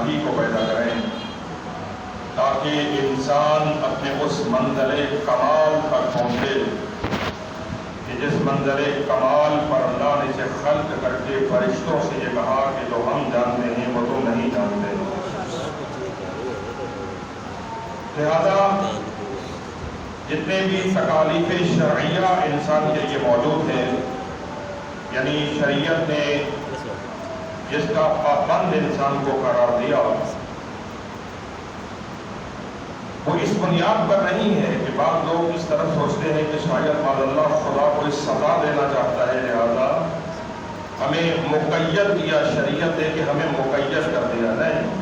آگاہی کو پیدا کریں تاکہ انسان اپنے اس منزل کمال پر پہنچے کہ جس منزل کمال پر اللہ نے اسے خلق کر کے فرشتوں سے یہ کہا کہ جو ہم جانتے ہیں وہ تم نہیں جانتے. لہذا جتنے بھی تکالیف شرعیہ انسان کے لیے موجود ہیں، یعنی شریعت نے جس کا پابند انسان کو قرار دیا، وہ اس بنیاد پر نہیں ہے کہ بعض لوگ اس طرف سوچتے ہیں کہ شاید معاذ اللہ خدا کوئی سزا دینا چاہتا ہے، لہذا ہمیں مقید کیا، شریعت ہے کہ ہمیں مقید کر دیا. نہیں،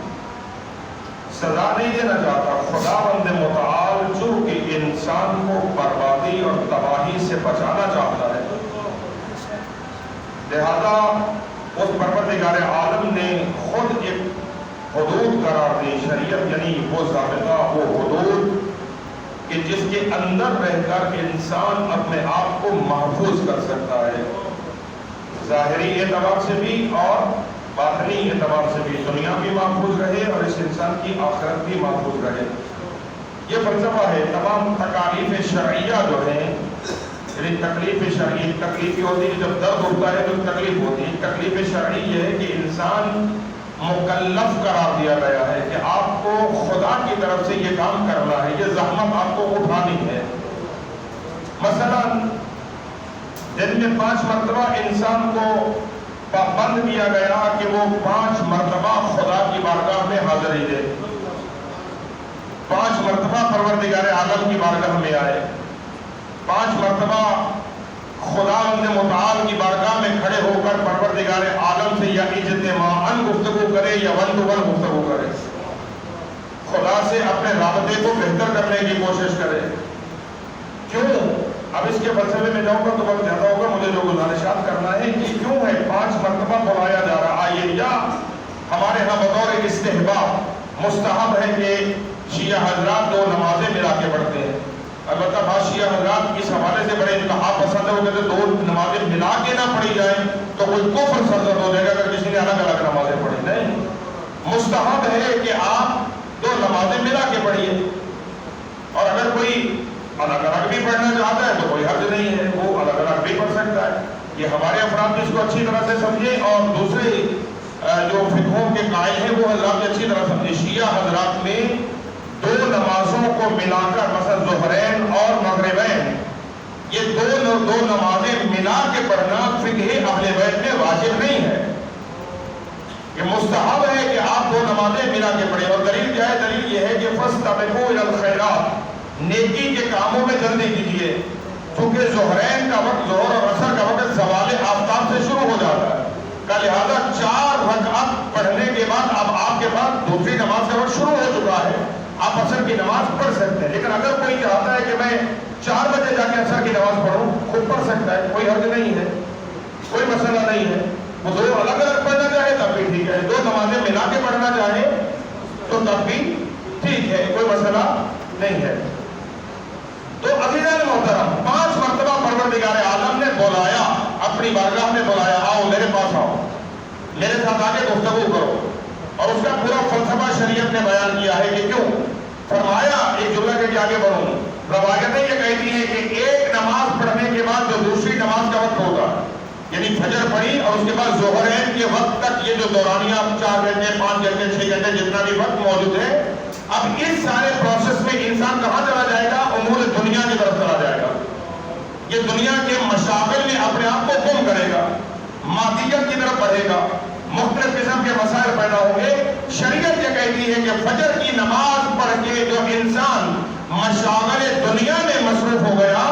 سزا نہیں دینا چاہتا. خداوند متعال چونکہ انسان کو بربادی اور تباہی سے بچانا چاہتا ہے، لہذا اس پروردگار عالم نے خود ایک حدود قرار دی. شریعت یعنی وہ ضابطہ، وہ حدود کہ جس کے اندر رہ کر انسان اپنے آپ کو محفوظ کر سکتا ہے، ظاہری اعتبار سے بھی اور باطنی اعتبار سے بھی. دنیا بھی محفوظ رہے اور اس انسان کی آخرت بھی محفوظ رہے. یہ فلسفہ ہے. تمام تکالیف شرعیہ جو ہیں، یعنی تکلیف شرعی تکلیف ہوتی ہے جب درد ہوتا ہے تو تکلیف ہوتی ہے. تکلیف شرعی یہ ہے کہ انسان مکلف قرار دیا گیا ہے کہ آپ کو خدا کی طرف سے یہ کام کرنا ہے، یہ زحمت آپ کو اٹھانی ہے. مثلا دن میں 5 مرتبہ انسان کو پابند کیا گیا کہ وہ 5 مرتبہ خدا کی بارگاہ میں حاضری دے. 5 مرتبہ پروردگار عالم کی بارگاہ میں آئے. 5 مرتبہ خداوند متعال کی بارگاہ میں کھڑے ہو کر پروردگار عالم سے یا اجتماعاً گفتگو کرے یا ون ٹو ون گفتگو کرے، خدا سے اپنے رابطے کو بہتر کرنے کی کوشش کرے. کیوں؟ اب اس کے فلسفے میں جاؤں گا تو بہت زیادہ ہوگا. مجھے جو گزارشات کرنا ہے کہ کیوں ہے 5 مرتبہ بلایا جا رہا ہے. یا ہمارے ہاں بطور استحباب مستحب ہے کہ شیعہ حضرات 2 نمازیں ملا کے پڑھتے ہیں. البتہ بعض شیعہ حضرات اس حوالے سے بڑے انتہا پسند ہے، وہ کہتے ہیں 2 نمازیں ملا کے نہ پڑھی جائیں تو کوئی کفر سرزد ہو جائے گا اگر کسی نے الگ الگ نمازیں پڑھی. نہیں، مستحب ہے کہ آپ 2 نمازیں ملا کے پڑھیے، اور اگر کوئی الگ الگ بھی پڑھنا چاہتا ہے تو کوئی حرج نہیں ہے، وہ الگ الگ بھی پڑھ سکتا ہے. یہ ہمارے افراد اس کو اچھی طرح سے سمجھیں، اور دوسرے جو فقہوں کے قائل ہیں وہ حضرات اچھی طرح سمجھیں. شیعہ حضرات میں 2 نمازوں کو ملا کر مثلا ظہرین اور مغربین، یہ 2 نمازیں ملا کے پڑھنا فقہ اہل بیت میں واجب نہیں ہے. یہ مستحب ہے کہ آپ 2 نمازیں ملا کے پڑھیں. اور دلیل کیا ہے؟ دلیل یہ ہے کہ فاستبقوا الی الخیرات، نیکی کے کاموں میں جلدی کیجیے. چونکہ ظہرین کا وقت، ظہر اور عصر کا وقت زوال آفتاب سے شروع ہو جاتا ہے، لہٰذا 4 رکعت پڑھنے کے بعد اب آپ کے پاس دوسری نماز کا وقت شروع ہو چکا ہے. آپ عصر کی نماز پڑھ سکتے ہیں. لیکن اگر کوئی چاہتا ہے کہ میں 4 بجے جا کے عصر کی نماز پڑھوں، خود پڑھ سکتا ہے، کوئی حرج نہیں ہے، کوئی مسئلہ نہیں ہے. وہ 2 الگ الگ پڑھنا چاہے تب بھی ٹھیک ہے، 2 نمازیں ملا کے پڑھنا چاہے تو تب بھی ٹھیک ہے، کوئی مسئلہ نہیں ہے. تو عزیزان محترم، 5 مرتبہ پروردگار عالم نے بلایا، اپنی بارگاہ میں بلایا، آؤ میرے پاس آؤ، میرے ساتھ آگے گفتگو کرو. اور اس کا پورا فلسفہ شریعت نے بیان کیا ہے کہ کیوں. فرمایا، ایک جملہ کے آگے بڑھوں، روایتیں یہ کہتی ہیں کہ ایک نماز پڑھنے کے بعد جو دوسری نماز کا وقت ہوگا، یعنی فجر پڑھی اور اس کے بعد ظہرین کے وقت تک یہ جو دورانیہ 4 گھنٹے 5 گھنٹے 6 گھنٹے جتنا بھی وقت موجود ہے، اب اس سارے پروسیس میں انسان کہاں چلا جائے گا؟ امور دنیا کی طرف چلا جائے گا. یہ دنیا کے مشاغل میں اپنے آپ کو گم کرے گا، مادیت کی طرف بڑھے گا، مختلف قسم کے مسائل پیدا ہوں گے. شریعت یہ کہتی ہے کہ فجر کی نماز پڑھ کے جو انسان مشاغل دنیا میں مصروف ہو گیا،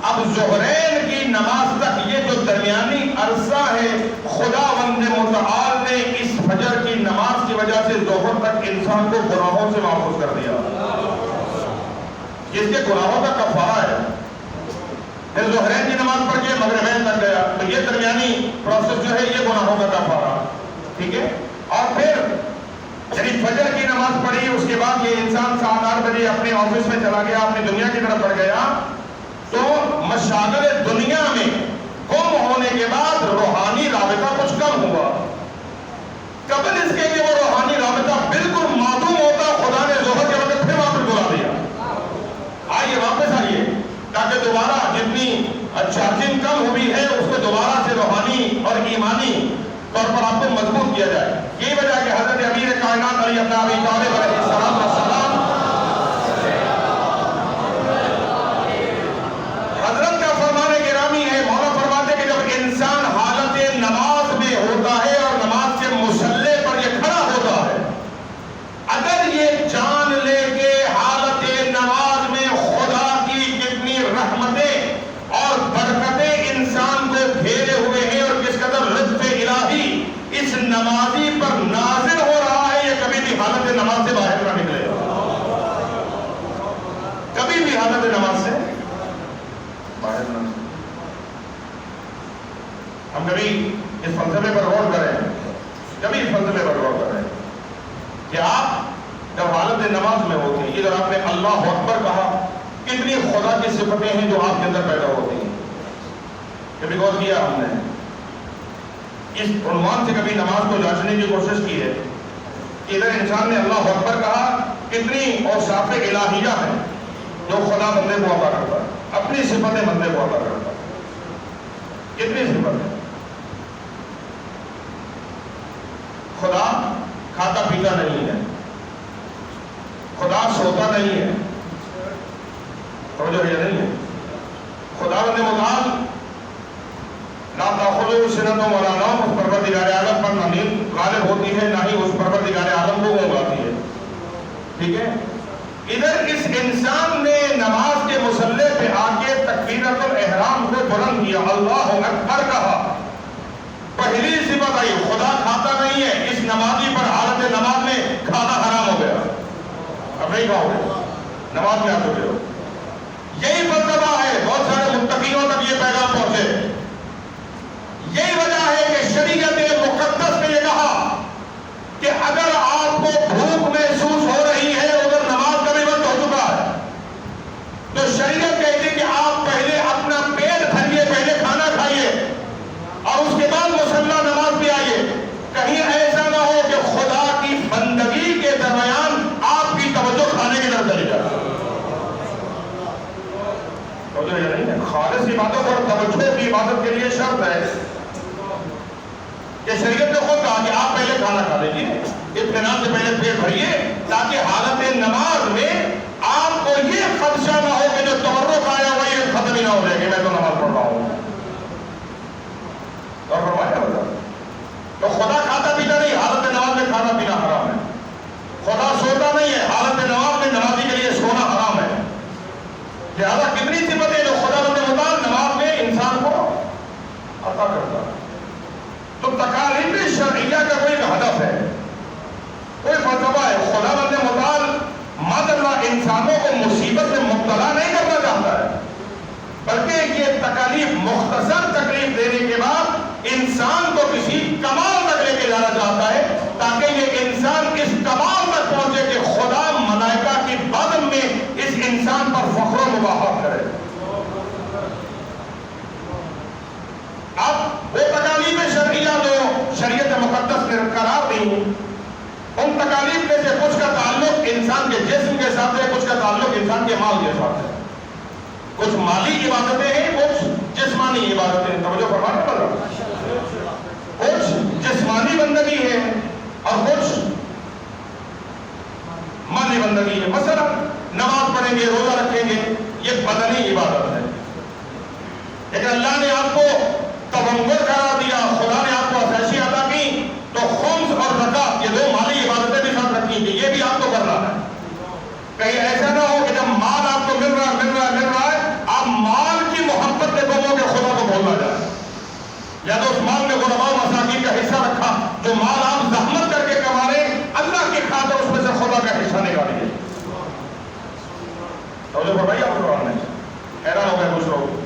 اب ظہرین کی نماز تک یہ جو درمیانی عرصہ ہے، خداوند متعال نے اس فجر کی نماز کی وجہ سے ظہر تک انسان کو گناہوں سے محفوظ کر دیا، جس کے گناہوں کا کفارہ ہے. پھر ظہرین کی نماز پڑھ کے مغربین تک گیا تو یہ درمیانی پروسیس جو ہے یہ گناہوں کا کفارہ، ٹھیک ہے. اور پھر یعنی فجر کی نماز پڑھی، اس کے بعد یہ انسان 7-8 بجے اپنے آفس میں چلا گیا، اپنی دنیا کی طرف بڑھ گیا، تو مشاغل دنیا میں گم ہونے کے بعد روحانی رابطہ کچھ کم ہوا. قبل اس کے کہ وہ روحانی رابطہ بالکل علی ابن ابی طالب علیہ السلام والسلام. حضرت کا فرمان گرامی ہے، مولا فرماتے کہ جب انسان حالت نماز میں ہوتا ہے اور نماز کے مصلی پر یہ کھڑا ہوتا ہے، اگر یہ جان لے کہ حالت نماز میں خدا کی کتنی رحمتیں اور برکتیں انسان کو گھیرے ہوئے ہیں اور کس قدر لطف الہی اس نمازی پر نازل ہو رہا ہے، یہ کبھی بھی حالت نماز سے باہر نہ نکلے گا. کبھی بھی حالت نماز سے باہر نہ. ہم کبھی اس فلسفے پر غور کریں، کبھی اس فلسفے پر غور کریں کہ آپ جب حالت نماز میں ہوتے ہیں، ادھر آپ نے اللہ اکبر کہا، کتنی خدا کی صفتیں ہیں جو آپ کے اندر پیدا ہوتی ہیں. کبھی غور کیا ہم نے اس عنوان سے کبھی نماز کو جانچنے کی کوشش کی ہے کہ ادھر انسان نے اللہ اکبر کہا، کتنی اوصاف الہیہ ہیں جو خدا بندے کو عطا کرتا ہے، اپنی صفتیں بندے کو عطا کرتا ہے. کتنی صفتیں. خدا کھاتا پیتا نہیں ہے، خدا سوتا نہیں ہے، توجہ یہ نہیں ہے. خدا بند متعال لا تأخذہ سنۃ ولا نوم، اس پروردگار عالم پر نہ نیند غالب ہوتی ہے، نہ ہی اس پروردگار عالم کو اونگ آتی ہے. ٹھیک ہے. ادھر اس انسان نے نماز کے مصلی پہ آ کے تکبیرۃ الاحرام کو بلند کیا، اللہ اکبر کہا. پہلی صفت آئی، خدا کھاتا نہیں ہے. اس نمازی پر حالت نماز میں کھانا حرام ہو گیا. اب نہیں کھاؤ گے، نماز میں آ چکے ہو. یہی فلسفہ ہے، بہت سارے متقینوں تک یہ پیغام پہنچے. یہی وجہ ہے کہ شریعت مقدس نے یہ کہا کہ اگر آپ کو بھوک محسوس ہو رہی ہے، اگر نماز کا بھی وقت ہو چکا ہے، تو شریعت کہتی ہے کہ آپ پہلے اپنا پیٹ بھریے، پہلے کھانا کھائیے اور اس کے بعد مصلی نماز بھی آئیے. کہیں ایسا نہ ہو کہ خدا کی بندگی کے درمیان آپ کی توجہ کھانے کی طرف چلی جائے. توجہ یہ نہیں ہے. خالص عبادت اور توجہ کی عبادت کے لیے شرط ہے کہ شریعت نے خود کہا کہ آپ پہلے کھانا کھا لیجیے، اطمینان سے پہلے پیٹ بھریے، تاکہ حالت نماز میں آپ کو یہ خدشہ نہ ہو کہ جو تورک آیا ہوا یہ ختم ہی نہ ہو جائے کہ میں تو نماز پڑھ رہا ہوں. اور فرمایا ہوگا تو خدا کھاتا پیتا نہیں، حالت نماز میں کھانا پینا حرام ہے. خدا سوتا نہیں ہے، حالت نماز میں نمازی کے لیے سونا حرام ہے. لہذا کتنی صفتیں جو خدا بند متعال نماز میں انسان کو عطا کرتا ہے. تو تکالیف شرعیہ کا کوئی ہدف ہے، کوئی فلسفہ ہے. خدا بند متعال ماذاللہ انسانوں کو مصیبت میں مبتلا نہیں کرنا چاہتا ہے، بلکہ یہ تکالیف مختصر تکلیف دینے کے بعد انسان کو کسی کمال تک لے کے جانا چاہتا ہے، تاکہ یہ انسان اس کمال تک پہنچے کہ خدا ملائکہ کی بزم میں اس انسان پر فخر و مباحت کرے. اب وہ تکالیف شرعیہ جو شریعت مقدس نے قرار دی، ان تکالیف میں سے کچھ کا تعلق انسان کے جسم کے ساتھ ہے، کچھ کا تعلق انسان کے مال کے ساتھ ہے. کچھ مالی عبادتیں ہیں، کچھ جسمانی عبادتیں. توجہ فرمانے پر کچھ جسمانی بندگی ہے اور کچھ مالی بندگی ہے. مثلا نماز پڑھیں گے، روزہ رکھیں گے، یہ بدنی عبادت ہے. لیکن اللہ نے آپ کو تبنگر کرا دیا، خدا نے آپ کو عطائشی عطا کی، تو خمس اور زکات یہ دو مالی عبادتیں بھی ساتھ رکھی گئی، یہ بھی آپ کو کرنا ہے. کہیں ایسا نہ ہو کہ جب مال آپ کو مل رہا ہے آپ مال کی محبت میں بولو کہ خدا کو بھولنا جائے. یا تو اس مال میں غرباء و مساکین کا حصہ رکھا، جو مال آپ زحمت کر کے کما رہے ہیں، اللہ کی خاطر اس میں سے خدا کا حصہ نکالیے. توجہ فرمائیے آپ قرآن میں. حیران ہو گئے کچھ لوگ.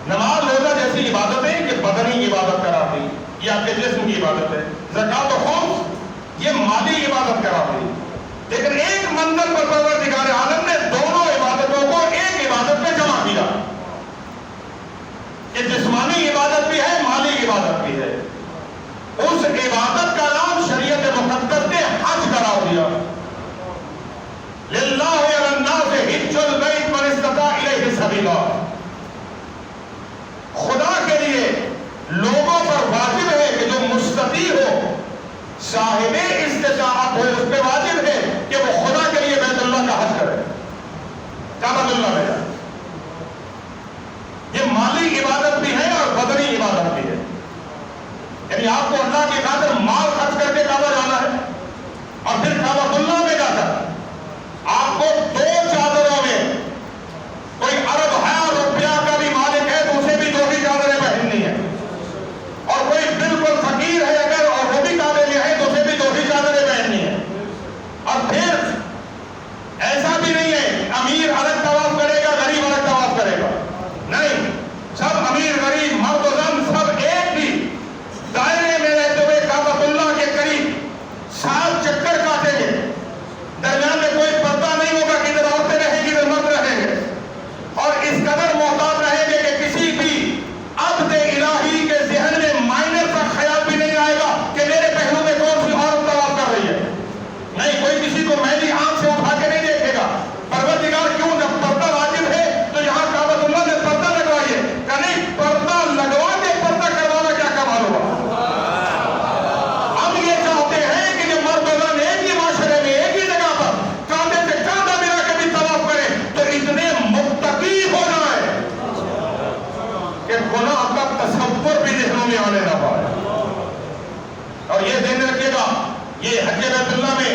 نماز روزہ جیسی عبادتیں یہ بدنی عبادت کراتی، یہ آپ کے جسم کی عبادت ہے. زکات و خمس یہ مالی عبادت کراتی. لیکن ایک منزل پر پروردگار عالم نے دونوں عبادتوں کو ایک عبادت میں جمع کیا. یہ جسمانی عبادت بھی ہے، مالی عبادت بھی ہے. اس عبادت کا نام شریعت مقدس نے حج کرا دیا. للہ علی الناس حج البیت من استطاع الیہ سبیلا. خدا کے لیے لوگوں پر واجب ہے کہ جو مستطیع ہو، صاحب استطاعت ہو اس پہ واجب ہے کہ وہ خدا کے لیے بیت اللہ کا حج کرے، کعبۃ اللہ میں جائے۔ یہ مالی عبادت بھی ہے اور بدنی عبادت بھی ہے، یعنی آپ کو اللہ کی خاطر مال خرچ کر کے کعبہ جانا ہے اور پھر کعبۃ اللہ میں جا کر آپ کو 2 چادروں میں، کوئی ارب ہے اور روپیہ کا بھی مالک ہے تو اسے بھی 2 ہی چادریں پہننی ہے، اور کوئی بالکل فقیر ہے اگر اور وہ بھی کعبے میں ہے تو اسے بھی 2 ہی چادریں پہننی ہے۔ اور پھر ایسا بھی نہیں ہے امیر الگ طواف کرے گا غریب الگ طواف کرے گا، نہیں، سب امیر غریب مرد و زن سب ایک ہی دائرے میں رہتے ہوئے کعبۃ اللہ کے قریب 7 چکر کاٹیں گے، درمیان میں کوئی پردہ نہیں ہوگا کہ ادھر عورتیں رہیں گی ادھر مرد رہیں گے، اور اس قدر محتاط رہیں گے کہ کسی بھی عبد الہی کے ذہن میں مائنر کا خیال بھی نہیں آئے گا کہ میرے پہلو میں کون سی عورت طواف کر رہی ہے، نہیں، کوئی کسی کو میلی آنکھ سے اٹھا کے نہیں دیکھے گا۔ پروردگار کیوں جب پردہ واجب ہے تو یہاں کعبۃ اللہ نے پردہ لگوائیے، کہ نہیں پردہ لگوا کے پردہ کروانا کیا کمال ہوا۔ ہم یہ چاہتے ہیں کہ جب مرد و زن ایک ہی معاشرے میں ایک ہی جگہ پر کاندھے سے کاندھا ملا کے بھی طواف کریں تو اتنے متقی ہو جائے کہ گناہ کا تصور بھی ذہنوں میں آنے نہ پائے۔ اور یہ ذہن رکھیے گا، یہ حج بیت اللہ میں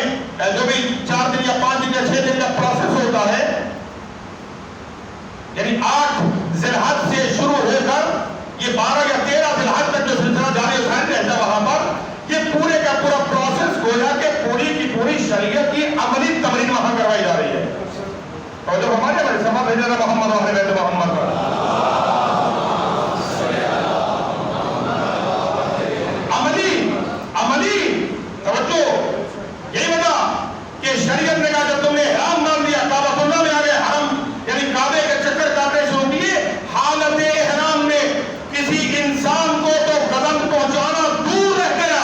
جو بھی 4 دن یا 5 دن یا 6 دن کا پروسیس ہوتا ہے، یعنی 8 ذی الحج سے شروع ہو کر یہ 12 یا 13 ذی الحج تک جو سلسلہ جاری رہتا ہے وہاں پر یہ پورے کا پورا پروسیس گویا کہ پوری کی پوری شریعت کی عملی تمرین وہاں کروائی جا رہی ہے۔ اور جب ہمارے بڑے سما بھیجنا محمد و اہل بیت محمد پر عملی توجہ، یہی وجہ کہ شریعت نے کہا جب تم نے احرام مان لیا کعبۃ اللہ میں آ گئے، حرم یعنی کعبے کے چکر کاٹنے شروع کیے، حالت احرام میں کسی انسان کو تو قدم پہنچانا دور رہ گیا،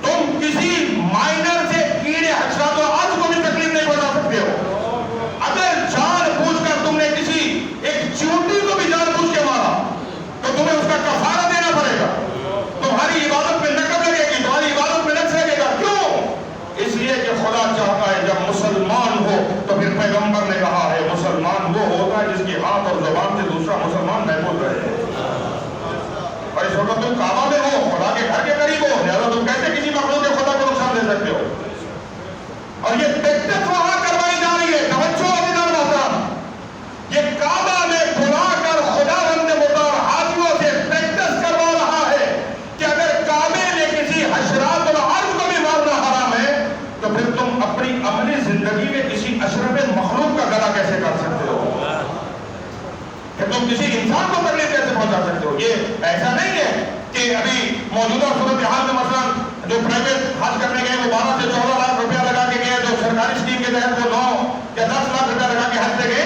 تم کسی مائنر سے کیڑے حشرات و عرض کو بھی تکلیف نہیں پہنچا سکتے ہو۔ اگر جان بوجھ کر تم نے کسی ایک چیونٹی کو بھی جان بوجھ کے مارا تو تمہیں اس کا کفارہ دینا پڑے گا، تمہاری عبادت میں نقد لگے گی، تمہاری عبادت میں نقص لگے گا۔ کیوں؟ اس لیے کہ خدا چاہتا ہے جب مسلمان ہو تو پھر پیغمبر نے کہا ہے مسلمان وہ ہوتا ہے جس کی ہاتھ اور زبان سے دوسرا مسلمان محفوظ رہے۔ اور اس وقت تم کعبہ میں ہو، خدا کے گھر کے قریب ہو، لہذا تم کیسے کسی مخلوق کے خدا کو نقصان دے سکتے ہو؟ اور یہ پریکٹس وہاں کروائی جا رہی ہے، توجہ عزیزان محترم، یہ کعبہ میں بلا کر خداوند مطہر حاجیوں سے پریکٹس کروا رہا ہے کہ اگر کعبے میں کسی حشرات الارض کو بھی مارنا حرام ہے تو پھر تم اپنی عملی زندگی میں کسی اشرف مخلوق کا گلا کیسے کر سکتے ہو، کہ تم کسی انسان کو تکلیف کیسے پہنچا سکتے ہو؟ یہ ایسا نہیں ہے کہ ابھی موجودہ صورتحال میں مثلا جو پرائیویٹ حج کرنے گئے وہ 12 سے 14 لاکھ روپیہ لگا کے گئے، جو سرکاری اسکیم کے تحت وہ 9 یا 10 لاکھ روپیہ لگا کے حج پہ گئے،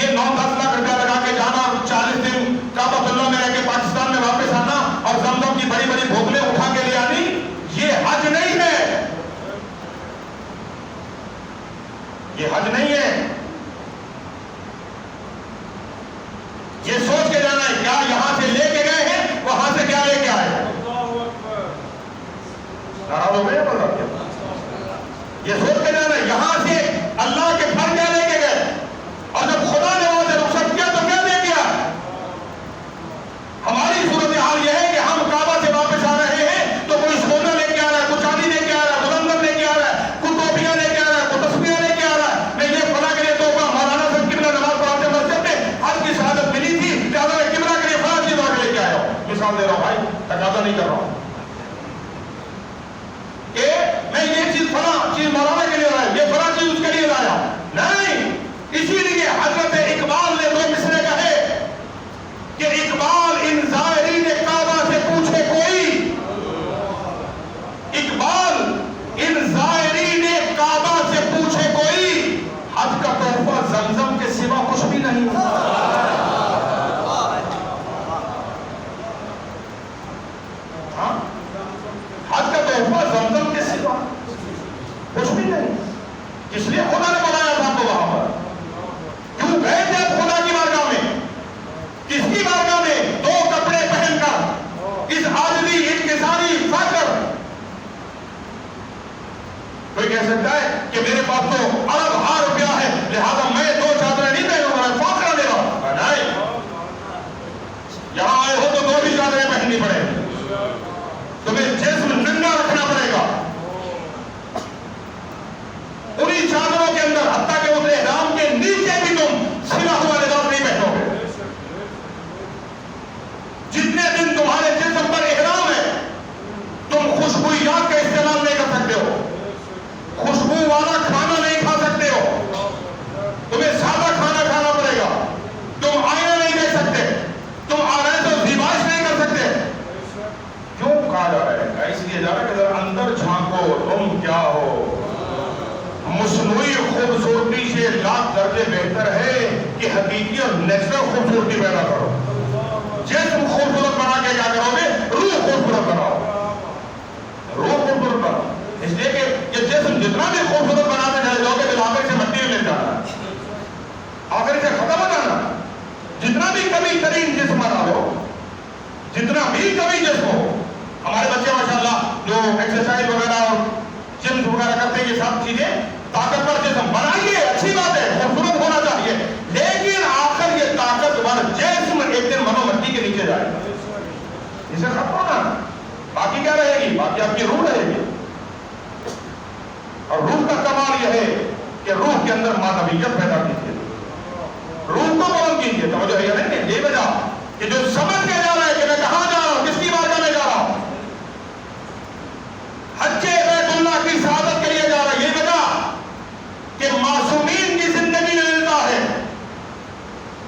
یہ 9-10 لاکھ روپیہ لگا کے جانا اور 40 دن کعبۃ اللہ میں رہ کے پاکستان میں واپس آنا اور زمزم کی بڑی بڑی بوتلیں اٹھا کے لے آنی، یہ حج نہیں ہے، یہ حج نہیں ہے۔ یہ سوچ کے جانا ہے کیا یہاں سے لے کے گئے ہیں وہاں سے کیا لے کے آئے، ناراض ہو گئے یہ سوچ کے جانا ہے یہاں سے اللہ کے گھر کیا لے کے گئے، اور جب خدا نے وہاں سے رخصت کیا تو کیا لے کے آئے۔ ہماری صورتحال یہ ہے کہ ہم کعبہ سے واپس آ رہے ہیں تو کوئی سونا لے کے آ رہا ہے، کوئی چاندی لے کے آ رہا ہے، گلندم لے کے آ رہا ہے، کوئی ٹوپیاں لے کے آ رہا ہے، کوئی تسبیحاں لے کے آ رہا ہے، میں یہ فلاں کے لیے توحفہ مولانا صاحب قبلہ نماز پڑھاتے مسجد میں حج کی شہادت ملی تھی لہٰذا میں قبلہ کے لیے فلاں چیز لے کے آیا ہوں، مثال دے رہا ہوں بھائی، تقاضا نہیں کر رہا ہوں کہ میں یہ چیز فلاں چیز مولانا کے لیے لایا، یہ فلاں چیز اس کے لیے لایا، نہیں۔ اسی لیے حضرت اقبال نے 2 مصرے کہے کہ اقبال ان زائرین کعبہ سے پوچھے کوئی، اقبال ان زائرین کعبہ سے پوچھے کوئی، حج کا تحفہ زمزم کے سوا کچھ بھی نہیں، حج کا تحفہ زمزم کے سوا کچھ بھی نہیں۔ اس لیے خدا نے بنایا تھا آپ کو وہاں پر، کیوں گئے تھے آپ خدا کی بارگاہ میں، کس کی بارگاہ میں؟ 2 کپڑے پہن کر، اس عاجزی انکساری فقر کوئی کہہ سکتا ہے کہ میرے پاس تو ارب ہار روپیہ ہے لہذا میں 2 چادریں نہیں پہنوں گا، میں فاقہ لے رہا ہوں. نہیں، یہاں آئے ہو تو 2 ہی چادریں پہننی پڑے گی، تمہیں جسم ننگا رکھنا پڑے گا. انہی چادروں کے اندر حتیٰ کہ اس احرام کے نیچے بھی تم سلا ہوا لباس نہیں پہنو گے. جتنے دن تمہارے جسم پر احرام ہے تم خوشبویات کا استعمال نہیں کر سکتے ہو، خوشبو والا کھانا نہیں کھا سکتے ہو، تمہیں سادہ کھانا کھانا پڑے گا، تم آئینہ نہیں دیکھ سکتے، تم آرائش و زیبائش نہیں کر سکتے. کیوں کہا جا رہا ہے؟ اس لیے جا رہا ہے کہ اندر جھانکو تم کیا ہو. مصنوعی خوبصورتی سے لاکھ درجے بہتر ہے کہ حقیقی اور نیچرل خوبصورتی پیدا کرو. جسم خوبصورت بنا کے کیا کرو گے؟ روح خوبصورت بناؤ، روح خوبصورت بناؤ. اس لیے کہ یہ جسم جتنا بھی خوبصورت بناتے جائے جاؤ گے آخر سے مٹی میں مل جانا، آخر سے ختم ہو جانا. جتنا بھی کمی ترین جسم بنا لو، جتنا بھی کمی جسم ہو. ہمارے بچے ماشاءاللہ جو ایکسرسائز وغیرہ اور جمز وغیرہ کرتے ہیں، یہ سب چیزیں طاقتور جسم بنائیے، اچھی بات ہے، خوبصورت ہونا چاہیے، لیکن آخر یہ طاقتور جسم ایک دن منو مٹی کے نیچے جائے گا، اسے ختم ہونا. باقی کیا رہے گی؟ باقی آپ کی روح رہے گی. اور روح کا کمال یہ ہے کہ روح کے اندر معنویت پیدا کیجیے، روح کو بلند کیجیے. توجہ ہے یا نہیں؟ یہ وجہ کہ جو سمجھ کے جا رہا ہے کہ میں کہاں جا رہا ہوں، کس کی بارگاہ میں جا رہا ہوں، حج بیت اللہ کی سعادت کے لیے جا رہا ہے. یہ وجہ کہ معصومین کی زندگی میں ملتا ہے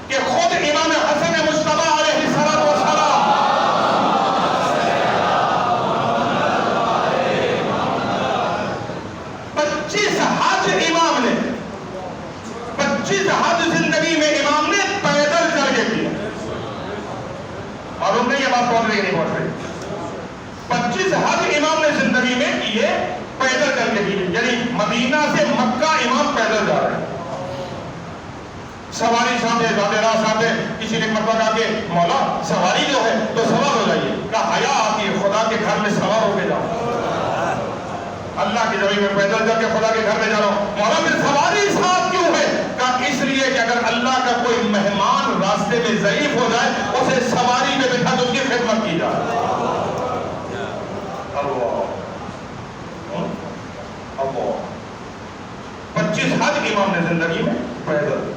کہ خود امام حسن مجتبی علیہ الصلوۃ والسلام 25 حج امام نے 25 حج زندگی میں امام نے پیدل چل کے کیا. معلوم نہیں یہ بات پہنچ رہی نہیں پہنچ رہی. 25 حج امام نے زندگی میں کیے پیدل چل کے کیے، یعنی مدینہ سے مکہ امام پیدل جا رہے ہیں. سواری ساتھ ہے، زیادہ راہ ساتھ ہے. کسی نے مرتبہ کہا کہ مولا سواری جو ہے تو سوار ہو جائیے. کہا حیا آتی ہے، خدا کے گھر میں سوار ہو کے جاؤ. اللہ کی زمین میں پیدل جا کے خدا کے گھر میں جا رہا ہوں. مولا پھر سواری ساتھ کیوں ہے؟ کہا اس لیے کہ اگر اللہ کا کوئی مہمان راستے میں ضعیف ہو جائے اسے سواری میں بٹھا تو اس کی خدمت کی جائے. اللہ 25 حج امام نے زندگی میں پیدل.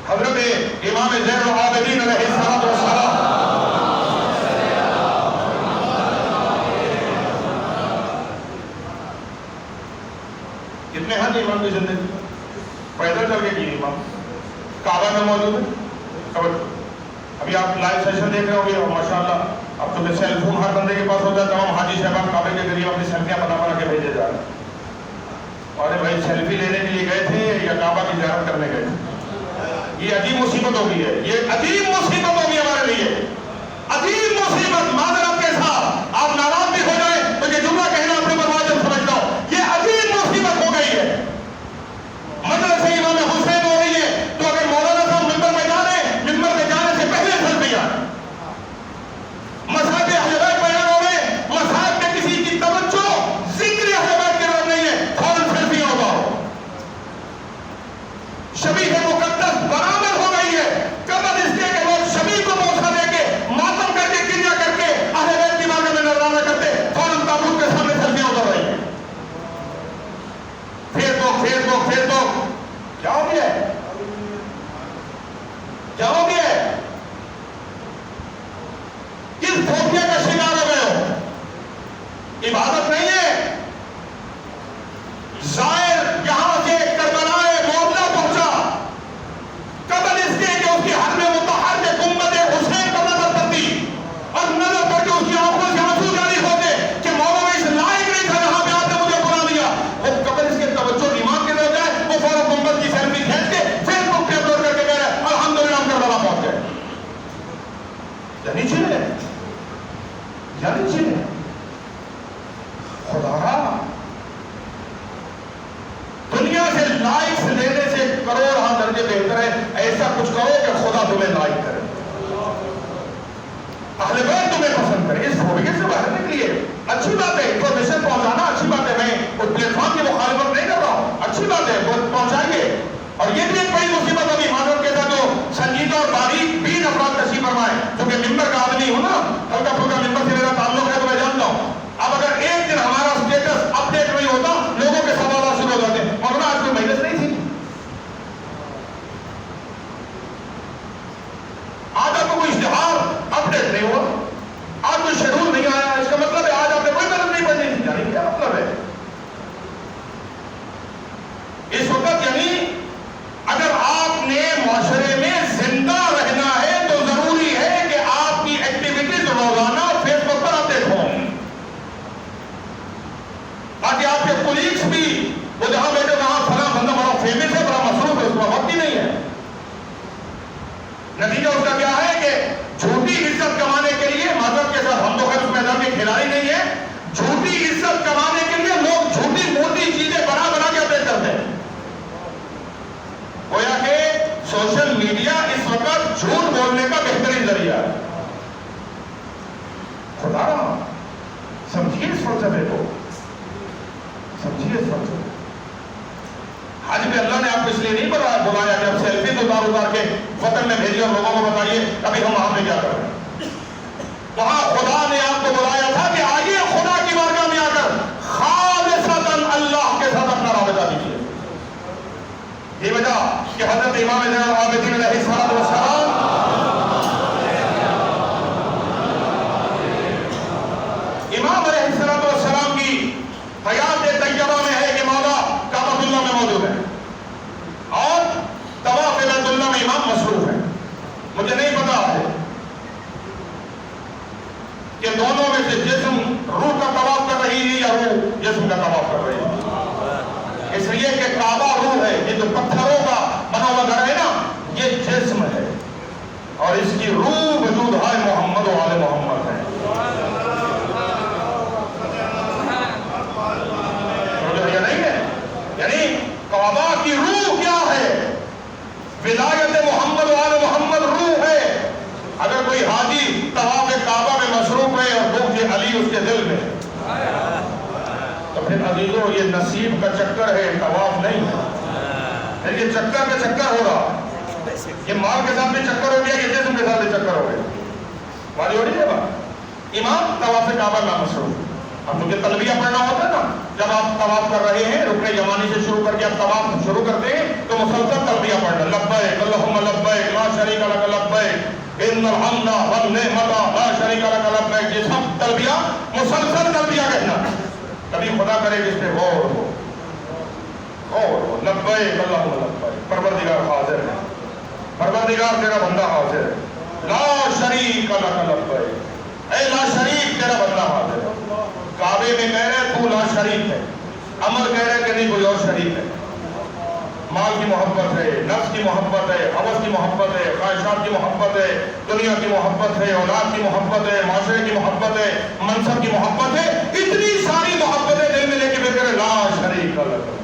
حضرت امام زین العابدین علیہ السلام کتنے حج امام کی زندگی پیدل چل کے کی. امام کعبہ میں موجود ہے. ابھی آپ لائیو سیشن دیکھ رہے ہوں گے ماشاءاللہ. اب تو سیل فون ہر بندے کے پاس ہوتا ہے. تمام حاجی صاحبان کعبے کے قریب اپنی سیلفیاں بنا کے بھیجے جا رہے ہیں. اور بھائی سیلفی لینے کے لیے گئے تھے یا کعبہ کی زیارت کرنے گئے تھے؟ یہ عجیب مصیبت ہو گئی ہے. یہ عجیب مصیبت ہو گئی ہمارے لیے، عجیب مصیبت. معذرت کے ساتھ آپ ناراض بھی ہو جائیں تو یہ جملہ کہنا اپنے مواجب سمجھتا ہوں. یہ عجیب مصیبت ہو گئی ہے. مجلس امام حسین ہو رہی ہے تو اگر مولانا صاحب ممبر میں جا رہے ہیں، ممبر میں جانے سے پہلے سیلفیاں. مذہب اہل بیت بیان ہو رہے ہیں، مذہب میں کسی کی توجہ ذکر اہل بیت کی طرف نہیں ہے، فوراً سیلفیاں اٹھاؤ. شبیہ مقدس برآمد ہو گئی ہے. قبل اس کے لوگ شبیہ کو موسیٰ دے کے ماتم کر کے گریہ کر کے اہل بیت کی بارگاہ میں نذرانہ کرتے، فوراً تابوت کے سامنے سیلفیاں اتر رہی ہیں. پھر دو کیا ہو گیا ہے؟ کیا ہو گیا ہے؟ کس فوبیا کا شکار ہو گئے ہو؟ عبادت نہیں ہے. زائر یہاں سے کربلائے معاملہ پہنچا قبل اس کے کہ اس کی حرم مطہر کے گنبد حسین پر نظر پڑتی اور نظر پڑ کے اس کی آنکھوں سے آنسو جاری ہوتے کہ مولا میں اس لائق نہیں تھا جہاں پہ آپ نے مجھے بلا دیا. وہ قبل اس کے توجہ ایمان کے ہو جائے وہ فوراً گنبد کی سیلفی کھینچ کے فیس بک پہ اپلوڈ کر کے کہہ رہے ہیں الحمدللہ ہم کربلا پہنچ گئے. یعنی چھلے خدا دنیا سے لائکس لینے سے کروڑ ہاں درجے بہتر ہے ایسا کچھ کرو کہ خدا تمہیں لائک کرے، اہل بیت تمہیں پسند کرے. اس فوبیا سے باہر نکلیے. سمجھیے اس فلسفے کو، سمجھیے اس فلسفے۔ حج میں اللہ نے آپ کو اس لیے نہیں بلایا کہ آپ سیلفی اتار کے وطن میں بھیجیے اور لوگوں کو بتائیے ابھی ہم وہاں پہ کیا کر رہے ہیں۔ وہاں خدا نے آپ کو بلایا تھا کہ آئیے خدا کی بارگاہ میں آ کر خالصتاً اللہ کے ساتھ اپنا رابطہ دیجیے۔ یہ وجہ کہ حضرت امام زین العابدین علیہ السلام امام علیہ السلام کی حیات طیبہ میں ہے کہ مولا کعبۃ اللہ میں موجود ہے اور طواف بیت اللہ میں امام مصروف ہے۔ مجھے نہیں پتا ہے کہ دونوں میں سے جسم روح کا طواف کر رہی ہے یا روح جسم کا طواف کر رہی ہے، اس لیے کہ کعبہ روح ہے، یہ جو پتھروں کا بنا ہوا گھر ہے نا یہ جسم ہے اور اس کی روح وجود ہے محمد و آل محمد ہے۔ یعنی کعبہ کی روح کیا ہے؟ ولایت محمد و آل محمد روح ہے۔ اگر کوئی حاجی طواف کعبہ میں مصروف ہے اور بغض علی اس کے دل میں تو پھر عزیزو یہ نصیب کا چکر ہے، طواف نہیں ہے۔ یہ چکر کا چکر ہو رہا، یہ مال کے ساتھ بھی چکر ہو گیا، یہ جسم کے ساتھ بھی چکر ہو گیا۔ واضح ہو رہی ہے بات؟ امام طواف کعبہ میں مصروف، اب مجھے تلبیہ پڑھنا ہوتا ہے نا، جب آپ طواف کر رہے ہیں رکن یمانی سے شروع کر کے آپ طواف شروع کرتے ہیں تو مسلسل تلبیہ پڑھنا، لبیک اللہم لبیک لا شریک لک لبیک ان الحمد والنعمت لا شریک لک لبیک، یہ سب تلبیہ مسلسل تلبیہ کہنا۔ کبھی خدا کرے جس پہ غور ہو، لبیک اللہم لبیک، پروردگار حاضر ہے، پروردگار تیرا بندہ حاضر ہے، لا شریک لک لبیک، اے لا شریک تیرا بندہ حاضر ہے۔ کعبے میں کہہ رہے تو لا شریک ہے، عمل کہہ رہے کہ نہیں کوئی اور شریک ہے۔ مال کی محبت ہے، نفس کی محبت ہے، حوث کی محبت ہے، خواہشات کی محبت ہے، دنیا کی محبت ہے، اولاد کی محبت ہے، معاشرے کی محبت ہے، منصب کی محبت ہے، اتنی ساری محبتیں دل میں لے کے پھر لا شریک لک۔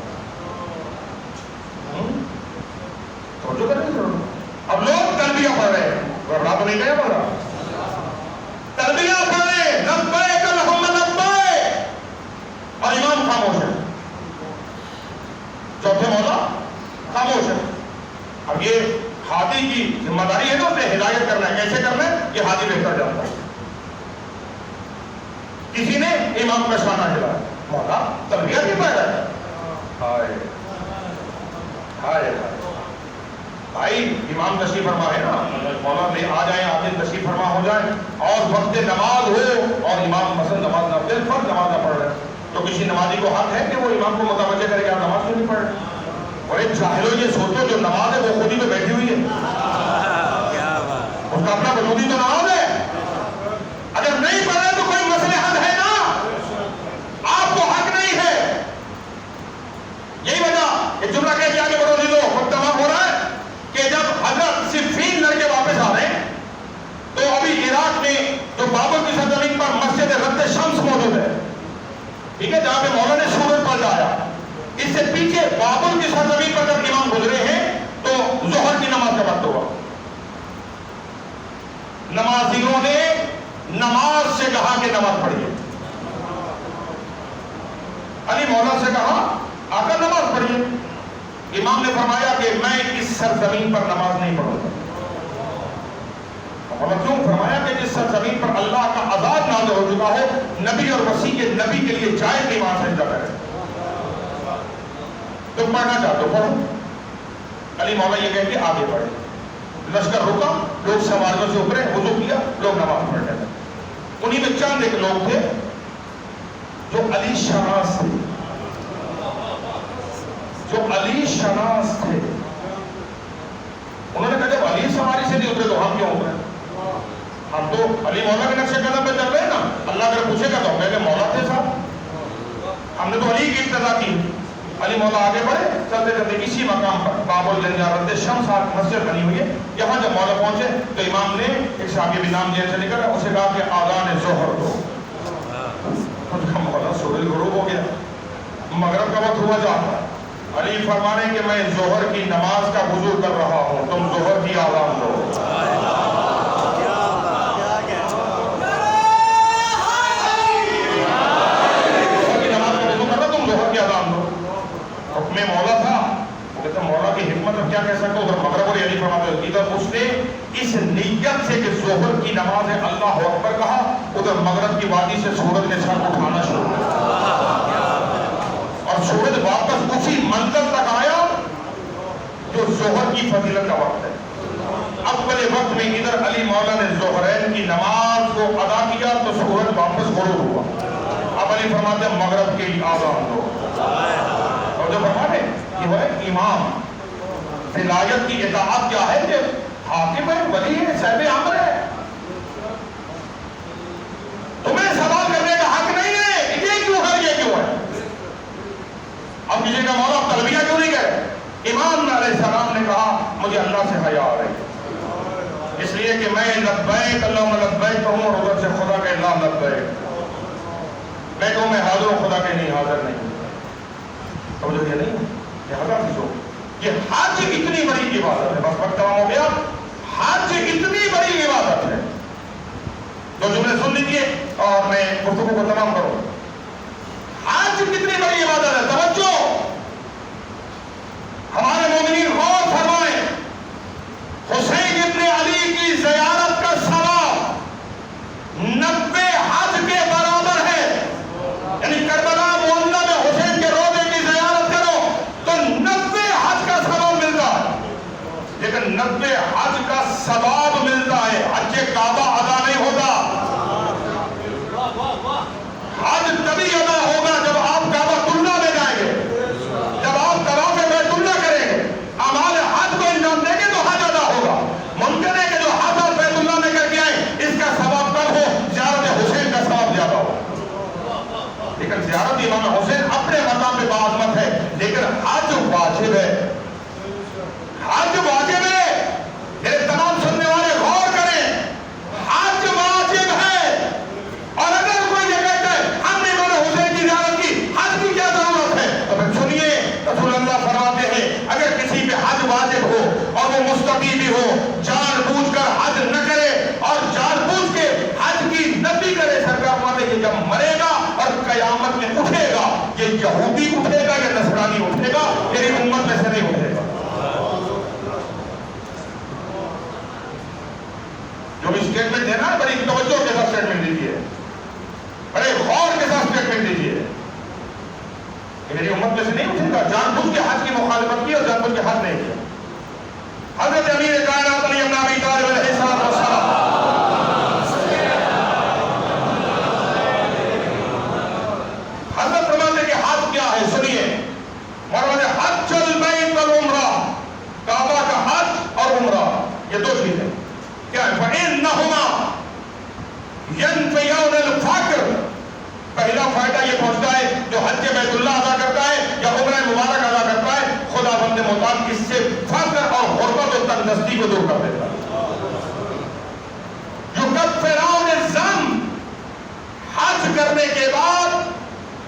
توجہ کریں ضرور، اب لوگ تلبیہ پڑھ رہے ہیں، ورنہ تو نہیں کہہ پڑھ رہا، تلبیہ پڑھ رہے ہیں، لبیک اللہم لبیک، اور امام خاموش ہے، چوتھے مولا خاموش ہے۔ اب یہ حاجی کی ذمہ داری ہے نا اسے ہدایت کرنا ہے، کیسے کرنا ہے یہ حاجی بہتر جانتا ہے۔ کسی نے امام کا شانہ ہلایا، مولا تلبیہ نہیں پڑھ رہا ہے، ہائے ہائے بھائی امام تشریف فرما ہے نا، مولا لے آ جائیں، آگے تشریف فرما ہو جائیں اور وقت نماز ہو اور امام مثلا نماز نہ دل فرض نماز نہ پڑھ رہے تو کسی نمازی کو حق ہے کہ وہ امام کو متوجہ کرے کہ آپ نماز کیوں نہیں پڑھ رہے؟ اور ایک جاہلو یہ سوچو جو نماز ہے وہ خود ہی تو بیٹھی ہوئی ہے، اس کا اپنا وجودی تو نماز ہے، اگر نہیں پڑھ رہے تو کوئی مصلحت ہے نا، آپ کو حق نہیں ہے۔ یہی وجہ ایک جملہ کہہ دیا کہ بڑھو دو خود تمام ہو رہا ہے کہ جب حضرت صفین لڑکے واپس آ رہے ہیں تو ابھی عراق میں جو بابل کی سرزمین پر مسجد رد شمس موجود ہے، ٹھیک ہے، جہاں پہ مولانا سورج پڑ جایا، اس سے پیچھے بابل کی سرزمین پر جب امام گزرے ہیں تو ظہر کی نماز کا وقت ہوا، نمازیوں نے نماز سے کہا کہ نماز پڑھیے، علی مولا سے کہا آقا نماز پڑھیے، امام نے فرمایا کہ میں اس سرزمین پر نماز نہیں پڑھوں گا۔ کیوں؟ فرمایا کہ جس سرزمین پر اللہ کا عذاب نازل ہو چکا ہو، نبی اور مسیح کے نبی کے لیے جائز نہیں وہاں سجدہ کرے۔ تم پڑھنا چاہتے ہو پڑھو، علی مولا یہ کہہ کے آگے بڑھے، لشکر رکا، لوگ سواریوں سے اترے، وضو کیا، لوگ نماز پڑھنے لگے۔ انہی میں چند ایک لوگ تھے جو علی شناس تھے، جو علی شناس تھے، انہوں نے کہا جب علی سواری سے نہیں اترے تو ہم کیوں اترے؟ ہم تو علی مولا کے نقشے قدم پہ چل رہے ہیں نا، اللہ اگر پوچھے گا تو ہم کہیں گے مولا تھے صاحب، ہم نے تو علی کی ابتدا کی۔ علی مولا آگے بڑھے، چلتے چلتے اسی مقام پر بابل جنجارت شمس مسجد بنی ہوئی ہے، یہاں جب مولا پہنچے تو امام نے ایک صحابی بھی نام دیا سے نکلا، اسے کہا کہ آذان ظہر دو۔ مولا سورج غروب ہو گیا، مغرب کا وقت ہوا جاتا ہے، علی فرما رہے کہ میں ظہر کی نماز کا وضو کر رہا ہوں، تم ظہر کی آذان دو۔ اس نے اس نیت سے کہ ظہر کی نماز ہے اللہ اکبر کہا، ادھر مغرب کی وادی سے سورج نے سر اٹھانا شروع کیا اور سورج واپس اسی منزل تک آیا جو ظہر کی فضیلت کا وقت ہے۔ اول وقت میں ادھر علی مولا نے ظہرین کی نماز کو ادا کیا تو سورج واپس غروب ہوا۔ اب علی فرماتے ہیں مغرب کے آذان دو، اور جو فرماتے یہ وہ امام ولایت کی اطاعت کیا ہے کہ حاکم ہے، ولی ہے، صاحب امر ہے، تمہیں سوال کرنے کا حق نہیں ہے یہ کیوں ہے یہ کیوں ہے۔ اب کسی کا مولا تلبیہ کیوں نہیں کہے؟ امام علیہ السلام نے کہا مجھے اللہ سے حیا آ رہی ہے، اس لیے کہ میں لبیک اللہم لبیک کہوں اور ادھر سے خدا کے اللہ لبیک، میں کہوں میں حاضر ہوں، خدا کے نہیں حاضر نہیں۔ سمجھو یہ نہیں لہذا چیزوں یہ حج اتنی بڑی عبادت ہے، بس وقت تمام ہو گیا، حج اتنی بڑی عبادت ہے۔ دو جملے سن لیجیے اور میں گفتگو کو تمام کروں۔ حج کتنی بڑی عبادت ہے، توجہ ہمارے مومنین غور فرمائیں، حسین ابن علی کی زیارت کا ثواب 90 حج کے برابر ہے، یعنی کربلا معاملہ میں حسین کے روضے کی زیارت کرو تو 90 حج کا ثواب ملتا ہے، لیکن 90 حج کا ثواب ملتا ہے، حج کعبہ ادا نہیں ہوتا۔ حج تبھی ادا ہوگا جب آپ کعبۃ اللہ میں جائیں گے، جب آپ طواف بیت اللہ کریں گے، اعمال حج کو انجام دیں گے تو حج ادا ہوگا۔ ممکن ہے کہ جو حج آپ بیت اللہ میں کر کے آئیں اس کا ثواب کم ہو، زیارت حسین کا ثواب زیادہ ہو، لیکن زیارت امام حسین اپنے مقام پہ باعظمت ہے، لیکن حج واجب ہے، حج واجب ہے۔ میرے تمام سننے والے غور کریں، حج واجب ہے، اور اگر کوئی یہ کہتا ہے ہم نے امام حسین کی زیارت کی، حج کی کیا ضرورت ہے، تو پھر سنیے رسول اللہ فرماتے ہیں اگر کسی پہ حج واجب ہو اور وہ مستطیع بھی ہو، جان بوجھ کر حج نہ کرے اور جان بوجھ کے حج کی نفی کرے، سرکار فرماتے ہیں جب مرے گا اور قیامت میں اٹھے گا، یہ یہودی اٹھے گا یا نصرانی اٹھے گا، میری امت میں سے نہیں اٹھے گا۔ جو بھی اسٹیٹمنٹ ہے نا بڑی توجہ کے ساتھ اسٹیٹمنٹ دیجیے، بڑے غور کے ساتھ اسٹیٹمنٹ دیجیے کہ میری امت میں سے نہیں اٹھے گا، جان بوجھ کے حج کی مخالفت کی اور جان بوجھ کے حج نہیں کیا۔ حضرت امیر کائنات علی بن ابی طالب علیہ السلام حضرت فرماتے کہ حج کیا ہے، سنیے، فرماتے حج البیت والعمرہ، کعبہ کا حج اور عمرہ یہ دو چیزیں کیا ہے، فَإِنَّهُمَا يَنْفِيَانِ الْفَقْرَ، پہلا فائدہ یہ پہنچتا ہے جو حج بیت اللہ ادا کرتا ہے یا عمرہ مبارک ادا کرتا ہے، خدا بند مطابق اس سے فقر اور غربت و تنگدستی کو دور کر دیتا ہے۔ یکفران الذنب، حج کرنے کے بعد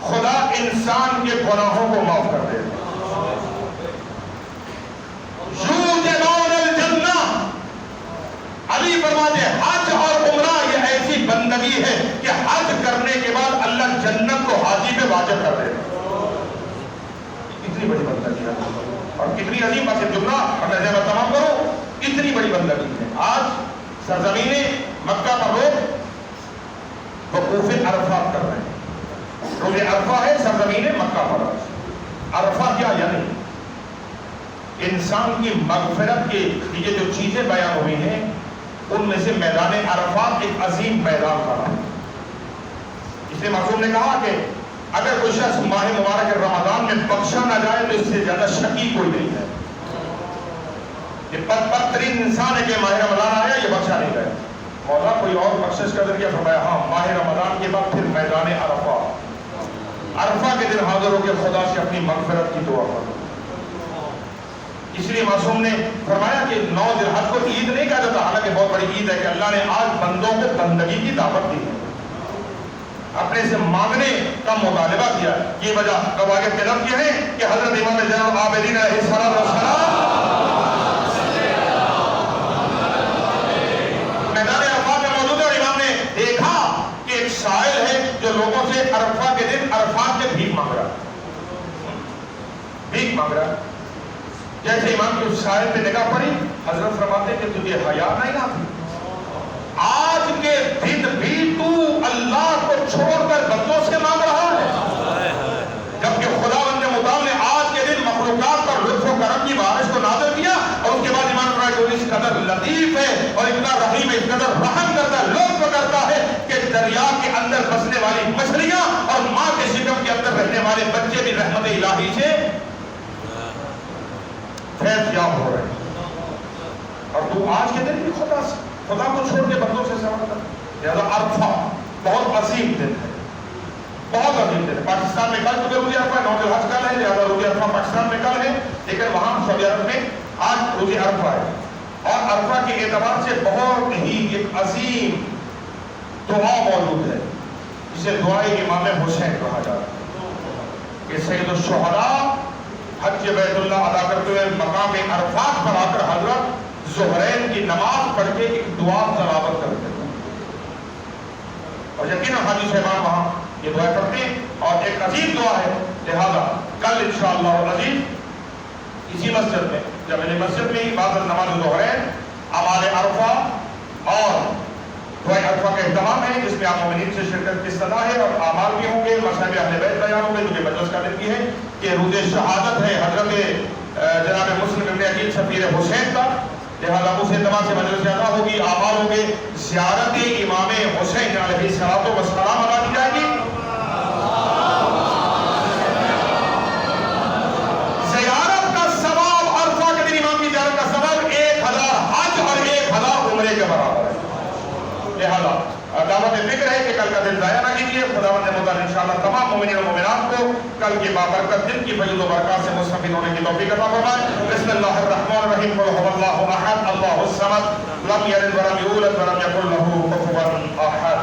خدا انسان کے گناہوں کو معاف کر دیتا ہے۔ یوجبان الجنہ، علی فرماتے ہیں حج اور عمرہ یہ ایسی بندگی ہے کہ حج کرنے کے بعد اللہ جنت کو حاجی پہ واجب کر دے گا۔ اتنی بڑی بندگی ہے اور کتنی عظیم بات ہے، جملہ اگر میں تمام کروں، اتنی بڑی بندگی ہے۔ آج سرزمین مکہ پر لوگ وقوف عرفات کر رہے ہیں، روز عرفہ ہے سرزمین مکہ پر۔ عرفہ کیا یعنی انسان کی مغفرت کے یہ جو چیزیں بیان ہوئی ہیں ان میں سے میدان عرفات ایک عظیم میدان تھا۔ اس لیے معصوم نے کہا کہ اگر کوئی شخص ماہ مبارک رمضان میں بخشا نہ جائے تو اس سے زیادہ شقی کوئی نہیں ہے۔ یہ بدترین انسان ہے کہ ماہ رمضان آیا یہ بخشا نہیں گیا، مولا کوئی اور بخشش کا ذریعہ فرمایا ہاں ماہ رمضان کے بعد پھر میدان عرفہ، عرفہ کے دن حاضر ہو کے خدا سے اپنی مغفرت کی دعا کرو۔ اس لیے معصوم نے فرمایا کہ 9 ذی الحج کو عید نہیں کہا جاتا، حالانکہ بہت بڑی عید ہے کہ اللہ نے آج بندوں کو بندگی کی دعوت دی ہے، اپنے سے مانگنے کا مطالبہ کیا۔ یہ وجہ قواعد کے لفظ یہ ہے کہ حضرت امام زین العابدین علیہ السلام میدان عرفات میں موجود ہے اور امام نے دیکھا کہ ایک سائل ہے جو لوگوں سے عرفہ کے دن عرفات میں بھیک مانگ رہا، بھیک مانگ رہا۔ جیسے امام کی اس سائل پہ نگاہ پڑی حضرت فرماتے کہ تجھے حیا نہیں آتی؟ آج کے دن بھی تو اللہ کو چھوڑ کر بندوں سے مانگ رہا ہے، جبکہ خداوند متعال نے آج کے دن مخلوقات پر لطف و کرم کی بارش کو نازل کیا، اور اس کے بعد ایمان فرمایا کہ وہ اس قدر لطیف ہے اور اتنا رحیم ہے، اس قدر رحم کرتا ہے، لطف کرتا ہے کہ دریا کے اندر بسنے والی مچھلیاں اور ماں کے شکم کے اندر رہنے والے بچے بھی رحمت الہی سے فیض یاب ہو رہے ہیں۔ اور تو آج کے دن بھی خدا کو چھوڑ کے بندوں سے سوال کر، لہذا عرفہ بہت عظیم دن ہے، بہت عظیم دن ہے۔ پاکستان میں کل چونکہ روزہ عرفہ ہے، نوز الحج کل ہے، لہذا روزہ عرفہ پاکستان میں کل ہے، لیکن وہاں سعودی عرب میں آج روزہ عرفہ ہے، اور عرفہ کے اعتبار سے بہت ہی ایک عظیم دعا موجود ہے جسے دعائے امام حسین کہا جاتا ہے کہ سید الشہداء حج بیت اللہ ادا کرتے ہوئے مقام عرفات پر آ کر حضرت ظہرین کی نماز پڑھ کے ایک دعا تلاوت کرتے ہیں، اور یقیناً حاجی صاحبان وہاں یہ دعا پڑھتے ہیں، اور ایک عظیم دعا ہے۔ لہذا کل انشاءاللہ العزیز اسی مسجد میں، جامع مسجد میں ہی بعد نماز ظہرین، اعمال عرفہ اور دعائے عرفہ کا اہتمام ہے، جس میں آپ مومنین سے شرکت کی استدعا ہے، اور اعمال بھی ہوں گے، مذہب اہل بیت بیان ہوں گے، جو کہ مجلس کا دن بھی ہے کہ روز شہادت ہے حضرت جناب مسلم ابن عقیل سفیر حسین کا، لہذا اس اعتبار سے مجلس زیادہ ہوگی، اعمال ہوں گے، زیارت امام حسین علیہ الصلوۃ والسلام ادا کی جائے گی، زیارت کا ثواب عرفہ کے دن امام کی زیارت کا ثواب 1000 حج اور 1000 عمرے کے برابر ہے۔ لہذا دعوت فکر ہے کہ کل کا دن ضائع نہ کیجیے۔ خداوند متعال انشاءاللہ تمام مومنین و مومنات کو کل کی بابرکت دن کی فضل و برکات سے مستفید ہونے کی توفیق عطا فرمائے۔ بسم اللہ الرحمن الرحیم، قل هو اللہ احد اللہ الصمد لم یلد ولم یولد ولم یکن له کفوا احد۔